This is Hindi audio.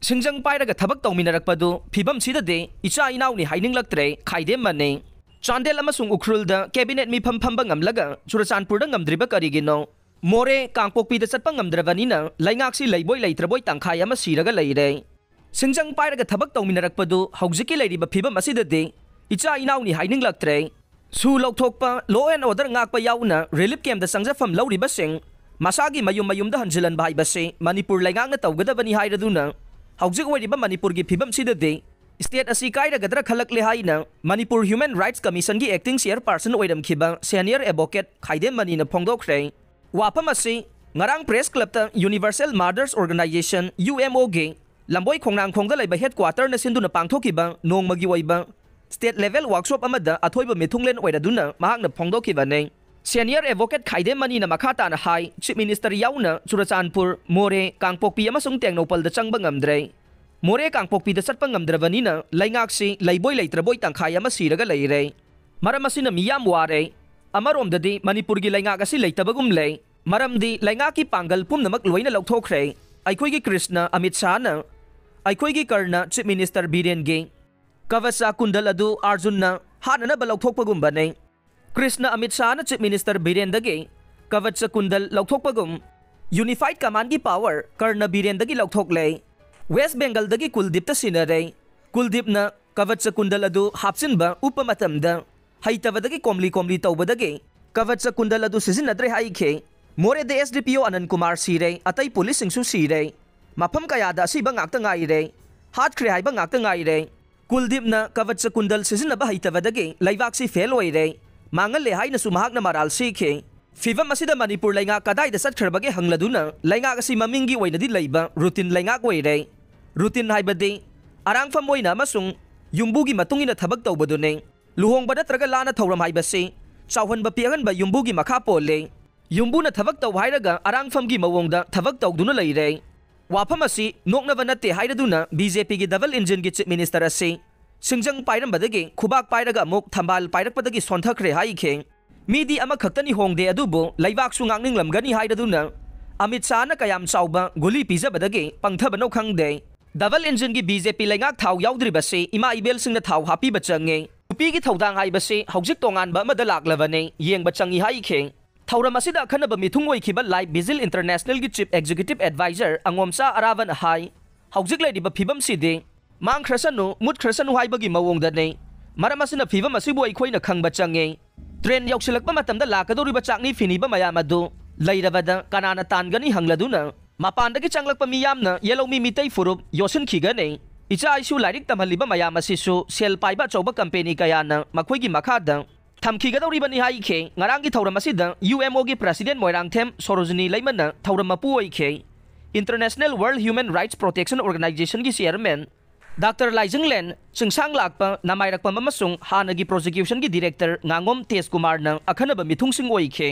सिंजंग पाइरगा थबक तौमिनरकपदु फिबमसिददे इचा इनाउनि हाइनिंगलक्त्रे खाइदेमने चांदेल अमसुंग उख्रुलदा कैबिनेट मिफम फंबा ngamlaga चुरचानपुरदा ngamdriba karigino मोरे कांगपोकपीदा चटपा ngamdrabanina लाइंगाक्सी लैबोय लैत्रबोय तंखाय अमा सिरगा लैरे सिंजंग पाइरगा थबक तौमिनरकपदु हौजिकी लैरिबा फिबम असिददे इचा इनाउनि हाइनिंगलक्त्रे सु लौथोकपा law and order ngakpa yauna relief camp da sangjafam lauribasing masagi mayum mayumda hanjilan baibase manipur laingangna tawgadabani hairaduna हौजिक ओइरिबा मणिपुर की फिबम सिददे स्टेट असी काइरगदरा खलकले हाइना मणिपुर ह्यूमन राइट्स कमीशन की एक्टिंग चेयरपर्सन ओइरमखिबा सीनियर एडवोकेट खाइदेम मनीना फोंदोखरे वाफम असी ngarang प्रेस क्लब ता यूनिवर्सल मदर्स ऑर्गेनाइजेशन UMO गे लंबोई खोंगनांग खोंगदा लेबा हेडक्वार्टर न सिंदुना पांगथोखिबा नोंगमगी ओइबा स्टेट लेवल वर्कशॉप अमदा अथोइबा मिथुंगलेन ओइरादुना महांगना फोंदोखिबाने सीनियर एडवोकेट खाइदेम मनीना मखाताना हाई चीफ मिनिस्टर याउना चुरचानपुर मोरे कांगपोकपी अमसुंग टेंगनोपलदा चंगबा ngamdre मोरे कांगपोकपीदा चटपा ngamdrabanina लाइंगाक्सी लैबोय लैत्रबोय तंखाय अमा सिरगा लैरे मरम असिना मियाम वारे अमरोमददि मणिपुर की लाइंगाक असि लैतबगुम लै मरमदि लाइंगाकी पांगल पुमनमक लोइना लौथोखरे अइखोइगी कृष्ण अमित शाहना अइखोइगी कर्ण चीफ मिनिस्टर बीरेन गे कवचा कुंडल अदु अर्जुनना हानना लौथोकपगुमबने कृष्ण अमित शाह चीफ मिनिस्टर बीरेंदगे कवच कुंडल लौथोकपगुम यूनिफाइड कमांड की पावर कर्ण बीरेंदगी लौथोकले वेस्ट बेंगल दगी कुलदीप सिनरे कुलदीप न कवच कुंडल अदु हापसिनबा उपमतमदा हैतबदगी कोमली कोमली तौबदगे कवच कुंडल अदु सिजिनद्रे हाइखे मोरे दे SDPO अनंत कुमार सिरे अतई पुलिस सिंसु सिरे मफम कयादा सिबा ngakta ngaire हाटख्रे हाइबा ngakta ngaire Kuldeep न कवच कुंडल सिजिनबा हैतबदगे लैवाक्सी फेल ओइरे मांगल लेहाइना सुमहाकना मराल सीखे फिवम असिदा मणिपुर लैंगा कदाइदा चटखरबगे हंगलदुना लैंगा असि ममिंगी ओइनदि लैबा रूटीन लैंगा ओइरे रूटीन हाइबदे अरांगफम ओइना अमसुंग युम्बुगी मतुंगिना थबक तौबदुने लुहोंगबा नत्रगा लाना थौरम हाइबसे चावहनबा पियगनबा युम्बुगी मखा पोले युम्बुना थबक तौ हाइरगा अरांगफमगी मवोंगदा थबक तौदुना लैरे वाफम असि नोकनबा नत्ते हाइरदुना BJP की डबल इंजन की चीफ मिनिस्टर असे सिंजंग पाइरमबदगे खुबाक पाइरगा अमुक थंबाल पाइरकपदगी सोंथखरे हाइखे मीदी अमा खक्तनी होंगदे अदुबो लैवाकसु ngangninglamgani हाइरदुना अमित शाहना कयाम चाउबा गुली पिजबदगे पंगथबनो खंगदे डबल इंजन की BJP लैंगाक थाव याउद्रिबसे इमा इबेल सिंगना थाव हापीबा चंगे नुपी की थौदांग हाइबसे हौजिक तोंगानबा अमदा लाक्लबने येंगबा चंगी हाइखे थौरम असिदा अखनबा मिथुंग ओइखिबा लाइव विजिल इंटरनेशनल की chief executive adviser Angomsha Aravan हाई हौजिक लैरिबा फिबम सिदे मांग खरसनु मुद खरसनु हाइबगी मवोंगदने मरम असिना फिबम असिबु अइखोइना खंगबा चंगे ट्रेन यौसिलकपा मतमदा लाकदोरिबा चाकनी फिनिबा मयाम अदु लैरबदा कनाना तानगनी हंगलदुना मपानदगी चंगलकपा मियामना येलोमी मितै फुरुप योसिनखिगने इचा आइसु लाइरिक तमहलिबा मयाम असिसु सेल पाइबा चौबा कंपनी कयाना मखोइगी मखादा थमखिगदौरिबनी हाइखे ngaranggi थौरम असिदा UMO की प्रेसिडेंट मोइरांगथेम सरोजनी लैमना थौरम मपु ओइखे international world human rights protection organisation की चेयरमैन डॉक्टर लाइजंगलेन चिंगसांग लाकपा नमाइरकपा अमसुंग हानगी प्रोसिक्यूशन की डायरेक्टर nganगोम तेज कुमार न अखनब मिथुंगसिंग ओइखे